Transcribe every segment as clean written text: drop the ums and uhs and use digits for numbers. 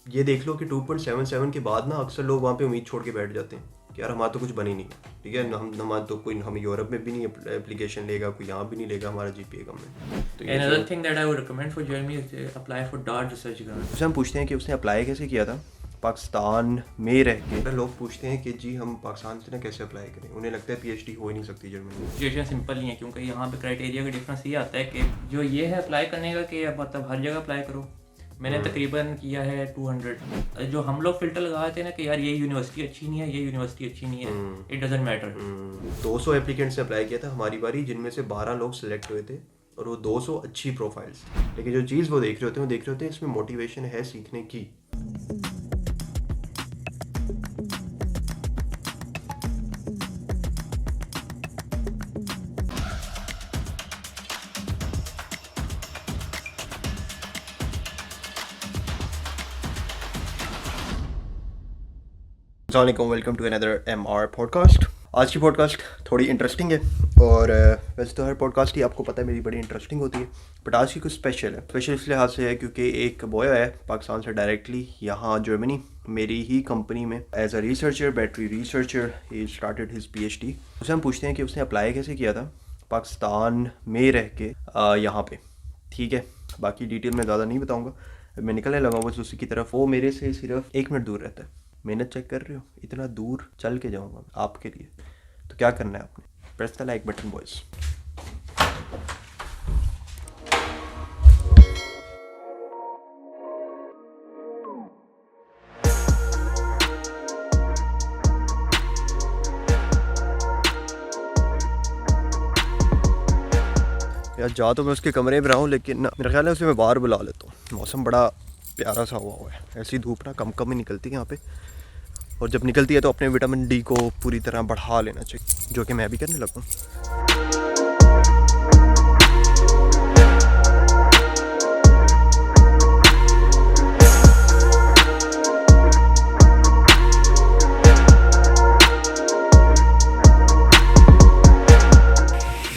ये देख लो कि 2.77 के बाद ना अक्सर लोग वहाँ पे उम्मीद छोड़ के बैठ जाते हैं कि यार हमारा तो कुछ बनी नहीं है, ठीक है, हमारा तो कोई, हम यूरोप में भी नहीं एप्लीकेशन लेगा, कोई यहाँ भी नहीं लेगा, हमारा जीपीए कम है। तो ये Another thing that I would recommend for Jeremy is to apply for DART research grant. उससे हम पूछते हैं कि उसने अप्लाई कैसे किया था पाकिस्तान में रह के। लोग पूछते हैं कि जी हम पाकिस्तान से ना कैसे अप्लाई करें, उन्हें लगता है पीएचडी हो ही नहीं सकती जर्मनी में। सिचुएशन सिंपल नहीं है, क्योंकि यहाँ पे क्राइटेरिया का डिफरेंस ये आता है कि जो ये है अप्लाई करने का कि मतलब हर जगह अप्लाई करो। मैंने तकरीबन किया है 200। जो हम लोग फिल्टर लगाए थे ना कि यार ये यूनिवर्सिटी अच्छी नहीं है, ये यूनिवर्सिटी अच्छी नहीं है, इट डजंट मैटर। 200 एप्लीकेंट्स ने अप्लाई किया था हमारी बारी, जिनमें से 12 लोग सिलेक्ट हुए थे और वो 200 अच्छी प्रोफाइल्स। लेकिन जो चीज़ वो देख रहे होते हैं इसमें मोटिवेशन है सीखने की। अस्सलामुअलैकुम, welcome to another MR podcast. आज की पॉडकास्ट थोड़ी इंटरेस्टिंग है और वैसे तो हर पॉडकास्ट ही आपको पता है मेरी बड़ी इंटरेस्टिंग होती है, बट आज की कुछ स्पेशल है। स्पेशल इस लिहाज से है क्योंकि एक बॉय आया है पाकिस्तान से डायरेक्टली यहाँ जर्मनी मेरी ही कंपनी में as a researcher, battery researcher. He started his PhD. उससे हम पूछते हैं कि उसने अप्लाई कैसे किया था पाकिस्तान में रह के यहाँ पे, ठीक है। बाकी डिटेल मैं ज़्यादा नहीं बताऊँगा, मैं निकलने लगा बस उसी की तरफ। वो मेरे से सिर्फ 1 मिनट दूर रहता है। मेहनत चेक कर रहे हो, इतना दूर चल के जाऊँगा आपके लिए, तो क्या करना है आपने, press the like button boys. यार जा तो मैं उसके कमरे में रहा हूँ, लेकिन मेरा ख्याल है उसे मैं बाहर बुला लेता हूँ। मौसम बड़ा प्यारा सा हुआ है, ऐसी धूप ना कम ही निकलती है यहाँ पे, और जब निकलती है तो अपने विटामिन डी को पूरी तरह बढ़ा लेना चाहिए, जो कि मैं भी करने लगा हूँ।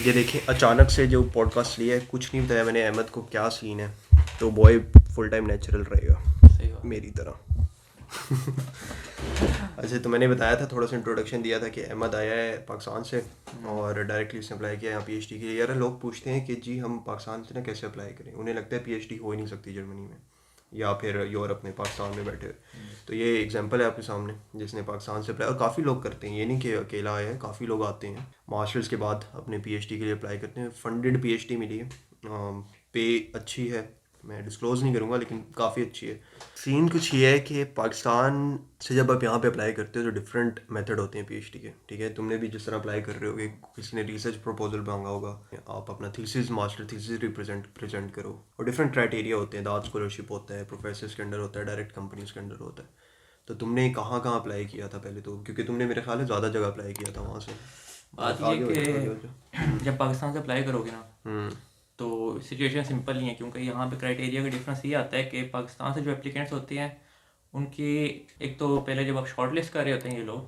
ये देखें, अचानक से जो पॉडकास्ट लिया है, कुछ नहीं बताया मैंने अहमद को क्या सीन है, तो बॉय फुल टाइम नेचुरल रहेगा मेरी तरह। अच्छा, तो मैंने बताया था, थोड़ा सा इंट्रोडक्शन दिया था कि अहमद आया है पाकिस्तान से और डायरेक्टली उसने अप्लाई किया यहाँ पीएचडी के लिए। यार लोग पूछते हैं कि जी हम पाकिस्तान से ना कैसे अप्लाई करें, उन्हें लगता है पीएचडी हो ही नहीं सकती जर्मनी में या फिर यूरोप में, पाकिस्तान में बैठे हुए। तो ये एग्जांपल है आपके सामने जिसने पाकिस्तान से अप्लाई, और काफ़ी लोग करते हैं, ये नहीं कि अकेला आया है, काफ़ी लोग आते हैं मास्टर्स के बाद अपने पीएचडी के लिए अप्लाई करते हैं। फंडेड पीएचडी मिली है, पे अच्छी है, मैं डिस्क्लोज़ नहीं करूँगा लेकिन काफ़ी अच्छी है। सीन कुछ ये है कि पाकिस्तान से जब आप यहाँ पे अप्लाई करते हो तो डिफरेंट मेथड होते हैं पीएचडी के, ठीक है। तुमने भी जिस तरह अप्लाई कर रहे हो, किसी ने रिसर्च प्रपोजल मांगा होगा, आप अपना थीसिस, मास्टर थीसिस प्रेजेंट करो, और डिफरेंट क्राइटेरिया होते हैं। दाद स्कॉलरशिप होता है, प्रोफेसर्स के अंडर होता है, डायरेक्ट कंपनीज के अंडर होता है। तो तुमने कहाँ अप्लाई किया था पहले, तो क्योंकि तुमने मेरे ख्याल है ज़्यादा जगह अप्लाई किया था वहाँ से। बात ये कि जब पाकिस्तान से अप्लाई करोगे ना तो सिचुएशन सिंपल नहीं है, क्योंकि यहाँ पे क्राइटेरिया का डिफरेंस ये आता है कि पाकिस्तान से जो एप्लीकेंट्स होते हैं उनकी एक तो पहले जब आप शॉर्ट लिस्ट कर रहे होते हैं ये लोग,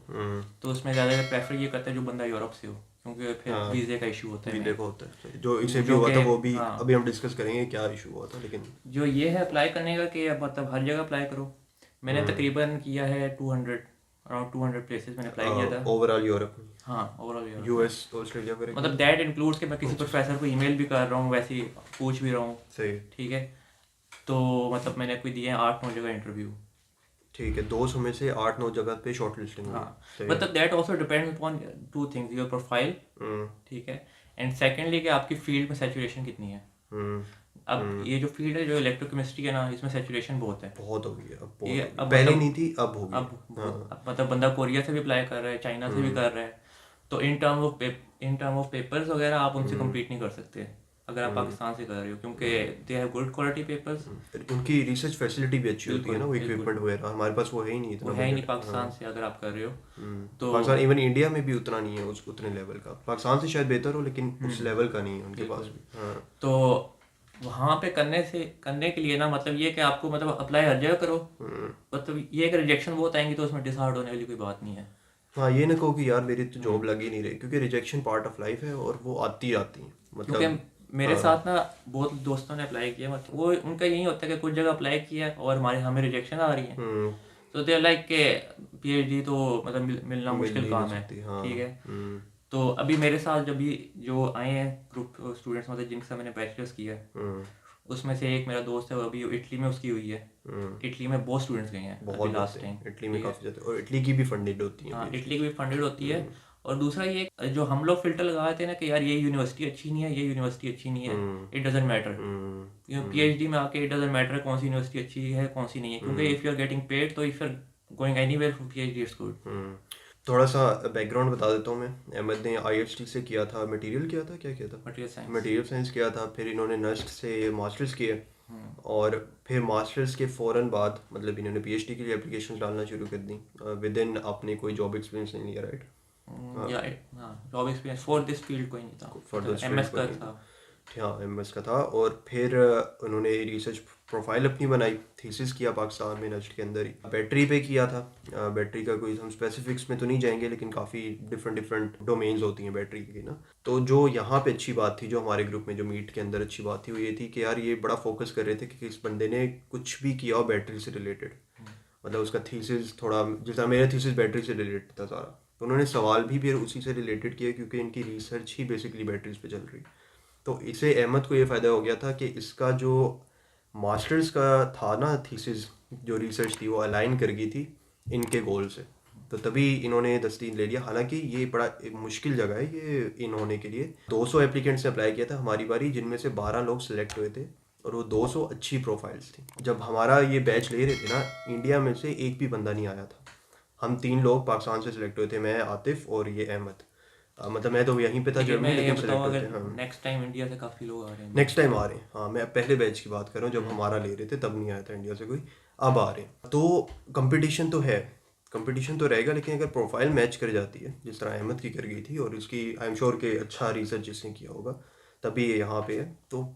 तो उसमें ज़्यादा प्रेफर ये करते हैं जो बंदा यूरोप से हो, क्योंकि फिर वीज़े का इशू होता है। वीज़े का होता है, जो इसे भी हुआ था वो भी अभी हम डिस्कस करेंगे क्या इशू हुआ था। लेकिन जो ये है अप्लाई करने का कि मतलब हर जगह अप्लाई करो। मैंने तकरीबन किया है 200, अराउंड 200 प्लेसेस मैंने अप्लाई किया था ओवरऑल यूरोप। हाँ, ओवरऑल यूरोप, यूएस, ऑस्ट्रेलिया वगैरह, मतलब दैट इंक्लूड्स कि मैं किसी प्रोफेसर को ईमेल भी कर रहा हूँ, वैसे ही पूछ भी रहा हूँ, सही, ठीक है। तो मतलब मैंने कोई दिए हैं 8-9 जगह इंटरव्यू, ठीक है। 200 में से 8-9 जगह पे शॉर्ट लिस्टिंग। हाँ, मतलब that also depends upon 2 things, your profile, ठीक है, एंड सेकेंडली कि आपकी फील्ड में सैचुरेशन कितनी है। अब ये जो फील्ड है, जो इलेक्ट्रोकेमिस्ट्री है ना, इसमें सैचुरेशन बहुत है, बहुत हो गई है अब, ये अब पहले मतलब, नहीं थी, अब होगी। अब मतलब बंदा कोरिया से भी अप्लाई कर रहा है, चाइना से भी कर रहा है, तो इन टर्म ऑफ पेपर्स वगैरह आप उनसे कम्पीट नहीं कर सकते अगर आप पाकिस्तान से कर रहे हो, क्योंकि they have good quality papers, उनकी रिसर्च फैसिलिटी भी अच्छी होती है ना, वो इक्विपमेंट वगैरह हमारे पास वो है ही नहीं, इतना है ही नहीं पाकिस्तान से अगर आप कर रहे हो तो। पाकिस्तान, इवन इंडिया में भी उतना नहीं है, उस उतने लेवल का। पाकिस्तान से शायद बेहतर हो लेकिन उस लेवल का नहीं है उनके पास भी। तो वहाँ पे करने के लिए ना, मतलब ये कि आपको मतलब अप्लाई हर जगह करो, मतलब ये कि रिजेक्शन बहुत आएंगी तो उसमें डिसहार्ड होने वाली कोई बात नहीं है। हाँ, ये ना कहो कि यार मेरी तो जॉब लग ही नहीं रही, क्योंकि रिजेक्शन पार्ट ऑफ लाइफ है और वो आती है। मतलब क्योंकि मेरे साथ ना बहुत दोस्तों ने अप्लाई किया, मतलब वो उनका यही होता है कि कुछ जगह अप्लाई किया और हमें रिजेक्शन आ रही है, तो दे लाइक के पीएचडी तो मतलब मिलना मिल मुश्किल ही नहीं काम है, सकती, हाँ। ठीक है। तो अभी मेरे साथ जब भी जो आए हैं ग्रुप स्टूडेंट्स, मतलब जिनके साथ मैंने बैचलर्स किया है, उसमें से एक मेरा दोस्त है, वो अभी इटली में उसकी हुई है। इटली में बहुत स्टूडेंट्स गए हैं अभी बहुत लास्ट होते टाइम, हैं इटली में, ठीक है। काफ़ी ज़्यादा, और इटली की भी फंडेड होती है हाँ, PhD। इटली की भी फंडेड होती है। और दूसरा ये जो हम लोग फिल्टर लगाए थे ना कि यार ये यूनिवर्सिटी अच्छी नहीं है, ये यूनिवर्सिटी अच्छी नहीं है, इट डजेंट मैटर। पीएचडी में आके इट डजेंट मैटर कौन सी यूनिवर्सिटी अच्छी है कौन सी नहीं है, क्योंकि if you are getting paid, तो if you are going anywhere for PhD it's good. थोड़ा सा बैकग्राउंड बता देता हूँ मैं। अहमद ने IHT से किया था, मटेरियल किया था, क्या किया था, मटेरियल साइंस। मटेरियल साइंस किया था। फिर इन्होंने नस्ट से मास्टर्स किए, और फिर मास्टर्स के फ़ौरन बाद मतलब इन्होंने PhD के लिए एप्लीकेशन डालना शुरू कर दी। विद इन आपने कोई जॉब एक्सपीरियंस नहीं लिया, राइट? या हाँ, job experience for this field कोई नहीं था, फॉर दिस एमएस फील्ड का कोई नहीं था। हाँ, MS का था। और फिर उन्होंने रिसर्च प्रोफाइल अपनी बनाई, थीसिस किया पाकिस्तान में नस्ट के अंदर ही। बैटरी पे किया था। बैटरी का कोई हम स्पेसिफिक्स में तो नहीं जाएंगे, लेकिन काफ़ी डिफरेंट डोमेन्स होती हैं बैटरी की ना। तो जो यहाँ पे अच्छी बात थी, जो हमारे ग्रुप में जो मीट के अंदर अच्छी बात थी, वो ये थी कि यार ये बड़ा फोकस कर रहे थे कि इस बंदे ने कुछ भी किया हो बैटरी से रिलेटेड। मतलब उसका थीसिस थोड़ा, जैसा मेरा थीसिस बैटरी से रिलेटेड था सारा, तो उन्होंने सवाल भी फिर उसी से रिलेटेड किया, क्योंकि इनकी रिसर्च ही बेसिकली बैटरीज पे चल रही। तो इससे अहमद को ये फ़ायदा हो गया था कि इसका जो मास्टर्स का था ना थीसिस, जो रिसर्च थी वो अलाइन कर गई थी इनके गोल से। तो तभी इन्होंने दस्तीन ले लिया। हालांकि ये बड़ा एक मुश्किल जगह है ये इन होने के लिए। 200 एप्लीकेंट्स ने अप्लाई किया था, हमारी बारी, जिनमें से 12 लोग सिलेक्ट हुए थे, और वो 200 अच्छी प्रोफाइल्स थी। जब हमारा ये बैच ले रहे थे ना, इंडिया में से एक भी बंदा नहीं आया था। हम 3 लोग पाकिस्तान से सिलेक्ट हुए थे, मैं, आतिफ और ये अहमद। मतलब मैं तो यहीं पे था लेकिन जर्मनी, मैं ये लेकिन बताऊँ, सिलेक्ट होते अगर हैं हम। नेक्स्ट टाइम इंडिया से काफ़ी लोग आ रहे हैं। नेक्स्ट टाइम आ रहे हैं, हाँ। मैं पहले बैच की बात कर रहा हूँ, जब हमारा ले रहे थे तब नहीं आया था इंडिया से कोई, अब आ रहे हैं। तो कंपटीशन तो है, कंपटीशन तो रहेगा, लेकिन अगर प्रोफाइल मैच कर जाती है जिस तरह अहमद की कर गई थी, और उसकी आई एम श्योर कि अच्छा रिसर्च जिसने किया होगा तभी ये यहाँ पे है। तो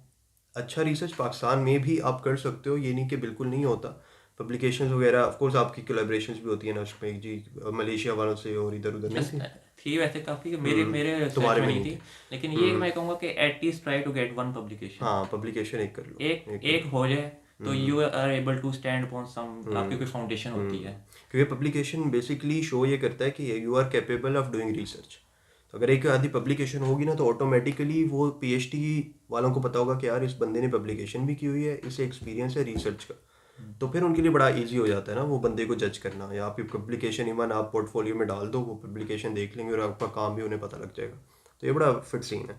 अच्छा रिसर्च पाकिस्तान में भी आप कर सकते हो, ये नहीं कि बिल्कुल नहीं होता। पब्लिकेशंस वगैरह ऑफ कोर्स आपकी कोलैबोरेशंस भी होती है नस्ट में जी, मलेशिया वालों से और इधर उधर नहीं थी। थी वैसे काफ़ी, मेरे रिसर्च तुम्हारे में में नहीं नहीं थी। थी। लेकिन ये मैं कहूँगा कि at least try to get one publication. हाँ, पब्लिकेशन एक कर लो, एक हो जाए तो you are able to stand upon some, आपकी कोई फाउंडेशन होती है। क्योंकि पब्लिकेशन बेसिकली शो ये करता है कि you are capable of doing research. तो अगर एक आधी पब्लिकेशन होगी ना, तो ऑटोमेटिकली वो PhD वालों को पता होगा कि यार इस बंदे ने पब्लिकेशन भी की हुई है, इसे एक्सपीरियंस है रिसर्च का। तो फिर उनके लिए बड़ा इजी हो जाता है ना वो बंदे को जज करना। या आपकी पब्लिकेशन इवन आप पोर्टफोलियो में डाल दो, वो पब्लिकेशन देख लेंगे और आपका काम भी उन्हें पता लग जाएगा। तो ये बड़ा फिट सीन है।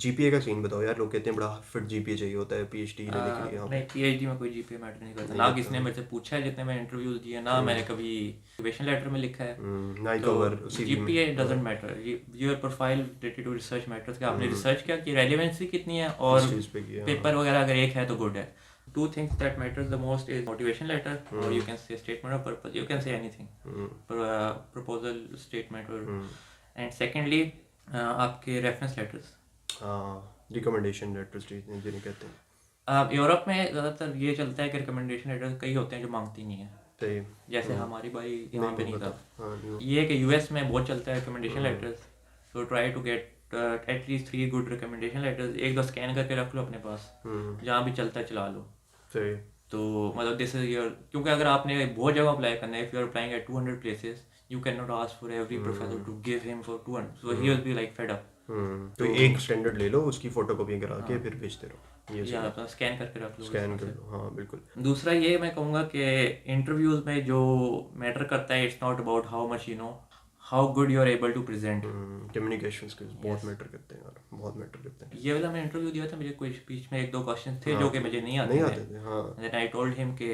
GPA का सीन बताओ यार, लोग कहते हैं बड़ा फिट GPA चाहिए होता है PhD लेने के लिए यहाँ पे। नहीं, पीएचडी में कोई जीपीए मैटर नहीं करता, नहीं ना करता। किसी ने मेरे से पूछा है जितने मैं इंटरव्यूज दिए, ना मैंने कभी मोटिवेशन लेटर में लिखा है। ना ही तो कवर CV में। GPA doesn't matter, your profile related to research matters, कि आपने रिसर्च क्या की, रेलेवेंसी कितनी है, और इस चीज़ पे किया, पेपर वगैरह अगर एक है तो गुड है। Two things that matters the most is motivation letter, or you can say statement of purpose, you can say anything, proposal statement, or and secondly आपके reference letters। हाँ, रिकमेंडेशन लेटर्स जिन्हें कहते हैं। यूरोप में ज़्यादातर ये चलता है कि रिकमेंडेशन लेटर कई होते हैं जो मांगती नहीं है, सही। जैसे हमारी बारी यहाँ पे नहीं था। हाँ, ये कि यूएस में बहुत चलता है recommendation letters, so try to get at least 3 good recommendation letters. एक दो स्कैन करके रख लो अपने पास, जहाँ भी चलता है चला लो। सही। तो मतलब दिस इज योर, क्योंकि अगर आपने बहुत जगह अप्लाई करना है, if you are applying at 200 places, you can not ask for every professor to give him for 200, so he will be like fed up. तो एक स्टैंडर्ड ले लो, उसकी फोटोकॉपी करा के फिर भेजते रहो, ये या अपना स्कैन करके रख लो, स्कैन कर लो। हाँ, बिल्कुल। दूसरा ये मैं कहूँगा कि इंटरव्यूज में जो मैटर करता है, it's not about how much you know, how good you are able to present. Communication skills बहुत मैटर करते हैं यार, बहुत मैटर करते हैं। ये वाला मैं इंटरव्यू दिया था, मुझे कोई बीच में एक दो क्वेश्चन थे जो कि मुझे नहीं आते थे। हाँ। देन आई टोल्ड हिम कि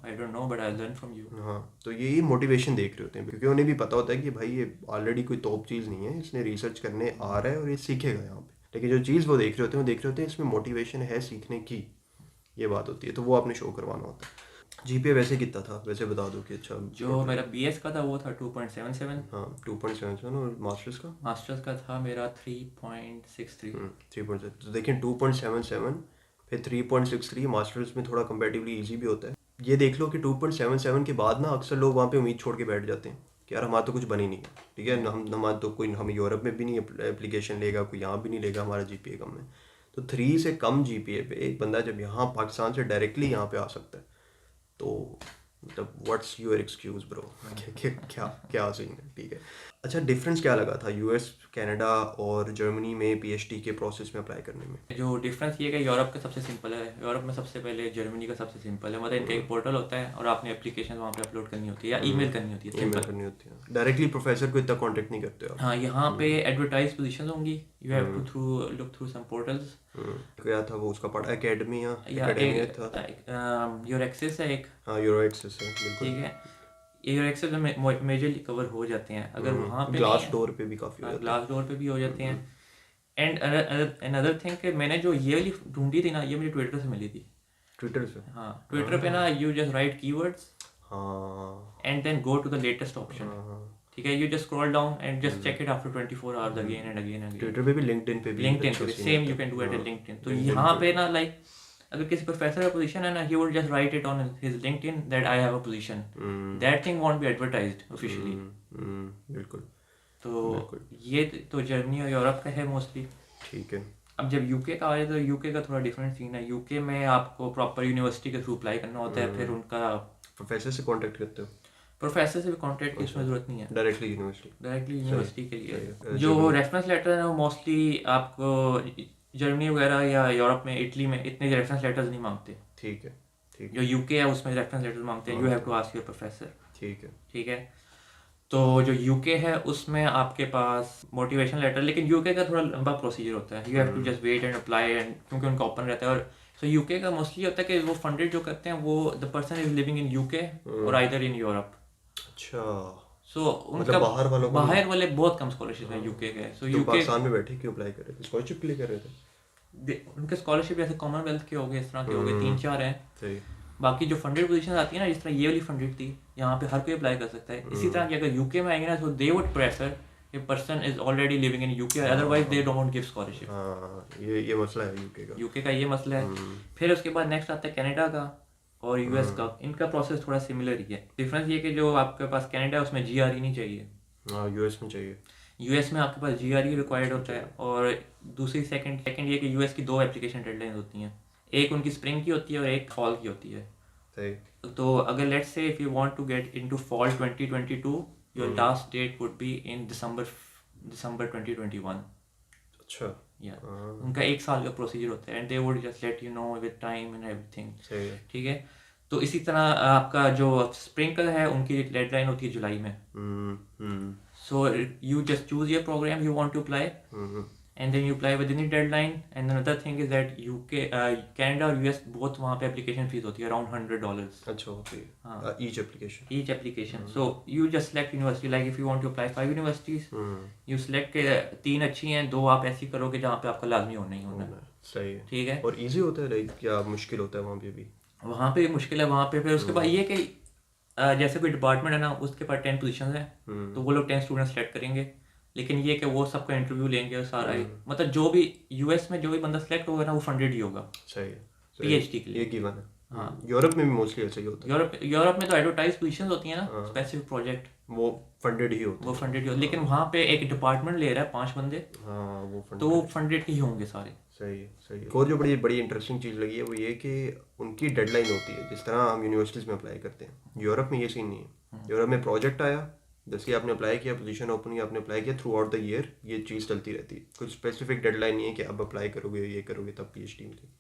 I don't know but I learn from you. हाँ, तो यही मोटिवेशन देख रहे होते हैं, क्योंकि उन्हें भी पता होता है कि भाई ये ऑलरेडी कोई तोप चीज़ नहीं है, इसने रिसर्च करने आ रहा है और ये सीखेगा यहाँ पे। लेकिन जो चीज़ वो देख रहे होते हैं, वो देख रहे होते हैं इसमें मोटिवेशन है सीखने की, ये बात होती है। तो वो आपने शो करवाना होता है। GPA वैसे कितना था, वैसे बता दो कि अच्छा। जो मेरा BS का था वो था 2.77। हाँ, 2.77। और मास्टर्स का था मेरा 3.63। 3.7। तो देखिए 2.77 फिर 3.63, मास्टर्स में थोड़ा कंपैरेटिवली इजी भी होता है। ये देख लो कि 2.77 के बाद ना अक्सर लोग वहाँ पे उम्मीद छोड़ के बैठ जाते हैं कि यार हमारा तो कुछ बन ही नहीं है, ठीक है, हमारा तो कोई, हम यूरोप में भी नहीं एप्लीकेशन लेगा, कोई यहाँ भी नहीं लेगा, हमारा GPA कम है। तो 3 से कम GPA पे एक बंदा जब यहाँ पाकिस्तान से डायरेक्टली यहाँ पे आ सकता है, तो मतलब व्हाट्स योर एक्सक्यूज ब्रो? क्या क्या सीन है? ठीक है, अच्छा डिफरेंस क्या लगा था US, कनाडा और जर्मनी में PhD के प्रोसेस में अप्लाई करने में? जो डिफरेंस ये है कि यूरोप का सबसे सिंपल है, यूरोप में सबसे पहले, जर्मनी का सबसे सिंपल है। मतलब इनका एक पोर्टल होता है और आपने एप्लीकेशन वहाँ पे अपलोड करनी होती है या ईमेल करनी होती है, ईमेल करनी होती है, डायरेक्टली प्रोफेसर को इतना कांटेक्ट नहीं करते आप? हाँ, यहाँ पे एडवर्टाइज पोजीशंस होंगी, you have to look through some portals. क्या था वो उसका पढ़ा? एकेडमी या एकेडमी था, योर एक्सेस है एक, हाँ यूरो एक्सेस है बिल्कुल। ठीक है, योर एक्सेस में मेजरली कवर हो जाते हैं। अगर वहाँ पे ग्लास डोर पे भी काफ़ी हो ग्लास डोर पे भी हो जाते हैं। एंड अनदर थिंग कि मैंने जो ये वाली ढूंढी थी ना, ये मुझे ट्विटर से मिली थी। ट्विटर से? हाँ, ट्विटर पे ना यू जस्ट राइट कीवर्ड्स हाँ and then go to the latest option, ठीक है, you just scroll down and just check it after 24 hours again and again and Twitter पे भी, लिंक्डइन पे भी, लिंक्डइन पे same you can do at LinkedIn. तो यहाँ पे ना लाइक अगर किसी प्रोफेसर का पोजीशन है ना, he would just right it on his LinkedIn that I have a position, that thing won't be advertised officially. बिल्कुल। तो ये तो जर्मनी और यूरोप का है मोस्टली। ठीक है, अब जब यूके का आ जाए तो यूके का थोड़ा डिफरेंट सीन है। यूके में आपको प्रॉपर यूनिवर्सिटी के थ्रू अप्लाई करना होता है, फिर उनका प्रोफेसर से कांटेक्ट करते हो? प्रोफेसर से भी कांटेक्ट की उसमें ज़रूरत नहीं है, डायरेक्टली यूनिवर्सिटी के लिए जो रेफरेंस लेटर है वो मोस्टली आपको जर्मनी वगैरह या यूरोप में, इटली में इतने रेफरेंस लेटर्स नहीं मांगते। ठीक है, ठीक जो यूके है उसमें रेफरेंस लेटर्स मांगते हैं, you have to ask your professor. ठीक है, ठीक है, तो जो यूके है उसमें आपके पास मोटिवेशन लेटर, लेकिन यूके का थोड़ा लंबा प्रोसीजर होता है, you have to just wait and apply, and क्योंकि उनका ओपन रहता है। और सो यूके का मोस्टली होता है कि वो फंडेड जो करते हैं वो the person is living in UK और आइदर इन यूरोप। अच्छा, सो उनका बाहर वालों बाहर वाले बहुत कम स्कॉलरशिप है यूके के। सो यूके पाकिस्तान में बैठे क्यों अप्लाई कर रहे थे? स्कॉलरशिप के लिए कर रहे थे? उनके स्कॉलरशिप जैसे कॉमनवेल्थ के हो गए, इस तरह के हो गए, 3-4 हैं। सही। बाकी जो फंडेड पोजीशन आती है ना, जिस तरह ये वाली फंडेड थी, यहाँ पे हर कोई अप्लाई कर सकता है। इसी तरह की अगर यूके में आएंगे ना, तो they would prefer a person is already living in UK, otherwise they don't give scholarship. हाँ, ये मसला है यूके का ये मसला है। फिर उसके बाद नेक्स्ट आता है कनाडा का और यूएस का। इनका प्रोसेस थोड़ा सिमिलर ही है। डिफरेंस ये कि जो आपके पास कनाडा है उसमें GRE नहीं चाहिए, हाँ यूएस में चाहिए। यूएस में आपके पास GRE रिक्वायर्ड होता है। और दूसरी सेकंड ये कि यूएस की 2 एप्लीकेशन डेडलाइन होती हैं, एक उनकी स्प्रिंग की होती है और एक फॉल की होती है। सही। तो अगर let's say if you want to get into fall 2022, your last date would be in December 2021। अच्छा, या उनका 1 साल का प्रोसीजर होता है, and they would just let you know with time and everything. सही है। ठीक है, तो इसी तरह आपका जो स्प्रिंकल है उनकी डेडलाइन होती है जुलाई में। So you just choose your program you want to apply, and then you apply within the deadline. And another thing is that UK, Canada और US बोथ वहाँ पे application fees होती है around $100। अच्छा, होती है। हाँ, each application। So you just select university, like if you want to apply 5 universities, you select 3 अच्छी हैं, 2 आप ऐसी करोगे जहाँ पे आपका लाजमी होना ही होना है। सही है। ठीक है, और इजी होता है लाइक, क्या मुश्किल होता है वहाँ पे भी? वहाँ पे मुश्किल है वहाँ पे। फिर उसके बाद ये कि जैसे कोई डिपार्टमेंट है ना, उसके पास 10 पोजीशन है, तो वो लोग 10 स्टूडेंट सेलेक्ट करेंगे। लेकिन ये कि वो सबका इंटरव्यू लेंगे और सारा मतलब जो भी यूएस में जो भी बंदा सेलेक्ट होगा ना, वो फंडेड ही होगा। सही है। PhD के लिए ये गिवन है। हाँ, यूरोप में भी मोस्टली ऐसा ही होता है। यूरोप में तो एडवर्टाइज पोजीशंस होती हैं ना, स्पेसिफिक प्रोजेक्ट, वो फंडेड ही होता है। वो फंडेड ही होता है। लेकिन वहाँ पे एक डिपार्टमेंट ले रहा है 5 बंदे, हाँ, वो तो वो फंडेड ही होंगे सारे। सही है, सही है। और जो बड़ी बड़ी इंटरेस्टिंग चीज़ लगी है वो ये कि उनकी डेडलाइन होती है, जिस तरह हम यूनिवर्सिटीज़ में अप्लाई करते हैं। यूरोप में ये सीन नहीं है। यूरोप में प्रोजेक्ट आया, जैसे आपने अप्लाई किया, पोजीशन ओपन किया, आपने अप्लाई किया, थ्रू आउट द ईयर ये चीज़ चलती रहती है। कुछ स्पेसिफिक डेडलाइन नहीं है कि अब अप्लाई करोगे, ये करोगे तब PhD मिलेगी।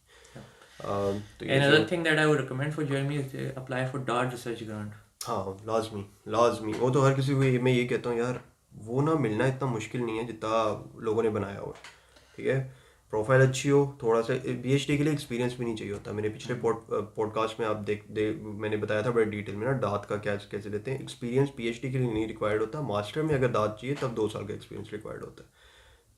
तो Another thing that I would recommend for Germany is to apply for DART research grant। हाँ, लाजमी वो तो हर किसी को मैं ये कहता हूँ यार, वो ना मिलना इतना मुश्किल नहीं है जितना लोगों ने बनाया हुआ है। ठीक है, प्रोफाइल अच्छी हो, थोड़ा सा PhD के लिए एक्सपीरियंस भी नहीं चाहिए होता। मैंने पिछले पॉडकास्ट में आप मैंने बताया था बड़े डिटेल में ना, दात का कैसे देते हैं। एक्सपीरियंस PhD के लिए नहीं रिक्वायर्ड होता। मास्टर में अगर दात चाहिए तब 2 साल का एक्सपीरियंस रिक्वायर्ड होता है।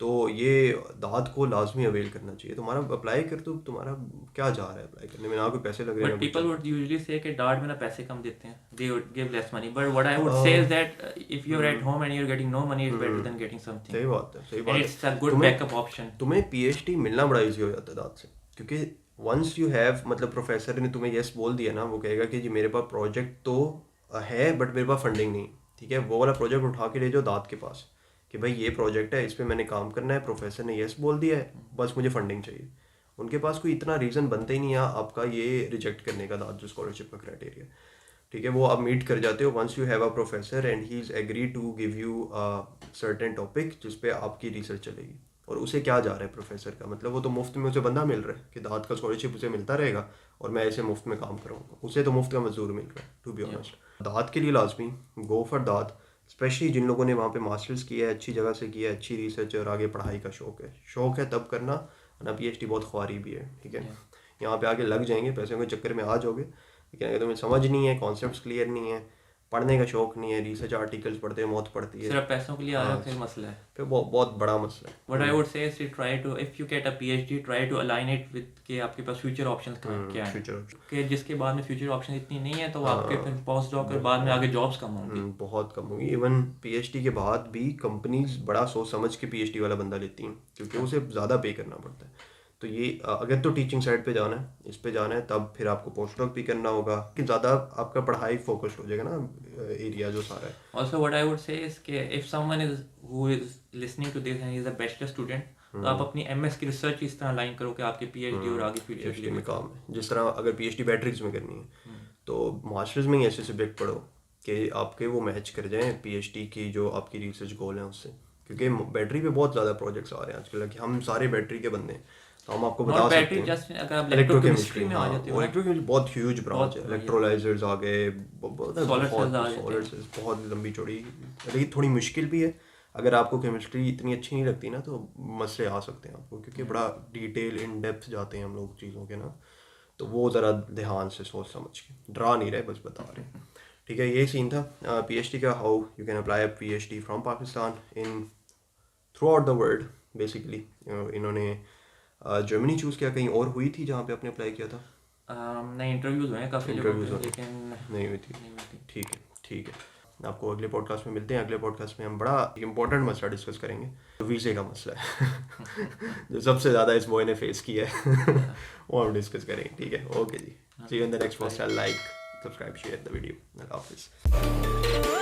तो ये दात को लाजमी अवेल करना चाहिए। तुम्हारा अप्लाई कर, तो तुम्हारा क्या जा रहा है अप्लाई करने में? ना कोई पैसे लग रहे हैं। But people would usually say कि DART में ना पैसे कम देते हैं, they would give less money। But what I would say is that if you're at home and you're getting no money, it's better than getting something। सही बात है। And it's a good backup option। तुम्हें PhD मिलना बड़ा easy हो जाता है दात से, क्योंकि वंस यू हैव, मतलब प्रोफेसर ने तुम्हें यस बोल दिया ना, वो कहेगा कि जी मेरे पास प्रोजेक्ट तो है बट मेरे पास फंडिंग नहीं। ठीक है, वो वाला प्रोजेक्ट उठा के ले जाओ दात के पास कि भाई ये प्रोजेक्ट है, इस पर मैंने काम करना है, प्रोफेसर ने यस बोल दिया है, बस मुझे फंडिंग चाहिए। उनके पास कोई इतना रीज़न बनता ही नहीं है आपका ये रिजेक्ट करने का दाद जो स्कॉलरशिप का क्राइटेरिया, ठीक है। वो आप मीट कर जाते हो once you have a professor and he is agree to give you a certain topic जिस पे आपकी रिसर्च चलेगी। और उसे क्या जा रहा है प्रोफेसर का, मतलब वो तो मुफ्त में उसे बंदा मिल रहा है कि दाद का स्कॉलरशिप उसे मिलता रहेगा और मैं ऐसे मुफ्त में काम करूँगा, उसे तो मुफ्त का मजदूर मिल रहा है टू बी ऑनेस्ट। दाद के लिए लाजमी गो फॉर दाद, स्पेशली जिन लोगों ने वहाँ पे मास्टर्स किया है, अच्छी जगह से किया है, अच्छी रिसर्च और आगे पढ़ाई का शौक है तब करना, वरना PhD बहुत ख्वारी भी है, ठीक है। यहाँ पे आके लग जाएंगे, पैसों के चक्कर में आ जाओगे, लेकिन अगर तुम्हें समझ नहीं है, कॉन्सेप्ट्स क्लियर नहीं है, पढ़ने का शौक नहीं है, रिसर्च आर्टिकल्स पढ़ते हैं, मौत पड़ती है, सिर्फ पैसों के लिए आया फिर मसला है, फिर बहुत बड़ा मसला है। What I would say is to try to, if you get a PhD, try to align it with कि आपके पास फ्यूचर ऑप्शंस क्या हैं, कि जिसके बाद में फ्यूचर ऑप्शन इतनी नहीं है तो आपके फिर पोस्ट डॉक के बाद में आगे जॉब्स कम होंगी, बहुत कम होगी। इवन PhD के बाद भी कंपनीज बड़ा सोच समझ के PhD वाला बंदा लेती हैं क्योंकि उसे ज़्यादा पे करना पड़ता है। तो ये अगर तो टीचिंग साइड पे जाना है, इस पे जाना है, तब फिर आपको पोस्ट डॉक भी करना होगा कि ज़्यादा आपका पढ़ाई फोकस्ड हो जाएगा ना, एरिया जो सारा है। Also what I would say is कि if someone is who is listening to this and he is a bachelor student, तो आप अपनी MS की रिसर्च इस तरह लाइन करो कि आपके PhD और आगे फ्यूचर के लिए में काम है। जिस तरह अगर PhD बैटरीज में करनी है तो मास्टर्स में ही ऐसे सब्जेक्ट पढ़ो कि आपके वो मैच कर जाएं PhD की जो आपकी रिसर्च गोल है उससे, क्योंकि बैटरी पे बहुत ज़्यादा प्रोजेक्ट्स आ रहे हैं आजकल कि हम सारे बैटरी के बंदे हैं, तो हम आपको बता सकते हैं। जस्ट अगर आप इलेक्ट्रोकेमिस्ट्री में आ जाते हो, इलेक्ट्रोकेमिस्ट्री बहुत ह्यूज ब्रांच है, इलेक्ट्रोलाइजर्स आ गए, बहुत लंबी चौड़ी, लेकिन थोड़ी मुश्किल भी है। अगर आपको केमिस्ट्री इतनी अच्छी नहीं लगती ना तो मसले आ सकते हैं आपको, क्योंकि बड़ा डिटेल इन डेप्थ जाते हैं हम लोग चीज़ों के ना, तो वो ज़रा ध्यान से सोच समझ के, डरा नहीं रहे, बस बता रहे हैं, ठीक है। ये सीन था PhD का, how you can apply a PhD from Pakistan in through out the world basically. इन्होंने जर्मनी चूज़ किया, कहीं और हुई थी जहाँ पे आपने अप्लाई किया था? नहीं, इंटरव्यूज़ हुए हैं काफ़ी जगह पे, लेकिन नहीं हुई थी। ठीक है, आपको अगले पॉडकास्ट में मिलते हैं। अगले पॉडकास्ट में हम बड़ा इंपॉर्टेंट मसला डिस्कस करेंगे, वीज़े का मसला है जो सबसे ज़्यादा इस बॉय ने फेस किया है वो हम डिस्कस करेंगे, ठीक है। ओके जी, see you in the next podcast. Like, subscribe, share the video. अल्लाह हाफिज़।